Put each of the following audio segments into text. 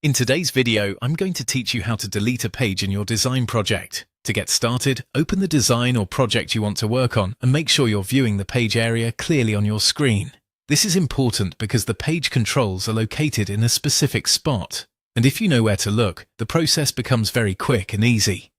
In today's video, I'm going to teach you how to delete a page in your design project. To get started, open the design or project you want to work on and make sure you're viewing the page area clearly on your screen. This is important because the page controls are located in a specific spot, and if you know where to look, the process becomes very quick and easy.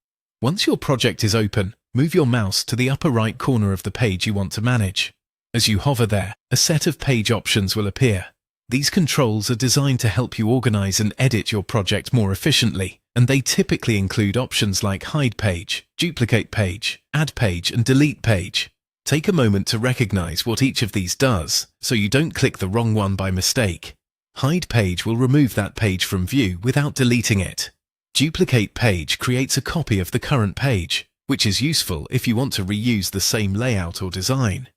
Once your project is open, move your mouse to the upper right corner of the page you want to manage. As you hover there, a set of page options will appear. These controls are designed to help you organize and edit your project more efficiently, and they typically include options like Hide Page, Duplicate Page, Add Page, and Delete Page. Take a moment to recognize what each of these does, so you don't click the wrong one by mistake. Hide Page will remove that page from view without deleting it. Duplicate Page creates a copy of the current page, which is useful if you want to reuse the same layout or design.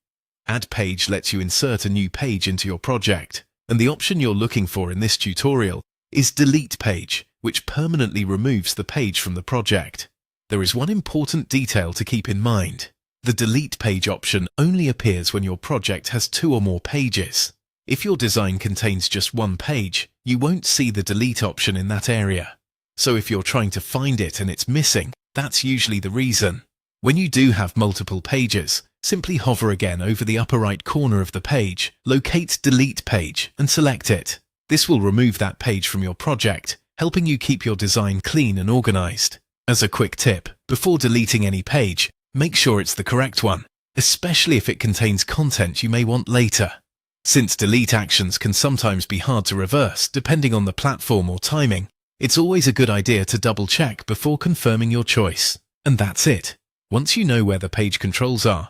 Add Page lets you insert a new page into your project. And the option you're looking for in this tutorial is Delete Page, which permanently removes the page from the project. There is one important detail to keep in mind. The Delete Page option only appears when your project has 2 or more pages. If your design contains just 1 page, you won't see the Delete option in that area. So if you're trying to find it and it's missing, that's usually the reason. When you do have multiple pages, simply hover again over the upper right corner of the page, locate Delete Page, and select it. This will remove that page from your project, helping you keep your design clean and organized. As a quick tip, before deleting any page, make sure it's the correct one, especially if it contains content you may want later. Since delete actions can sometimes be hard to reverse depending on the platform or timing, it's always a good idea to double-check before confirming your choice. And that's it. Once you know where the page controls are,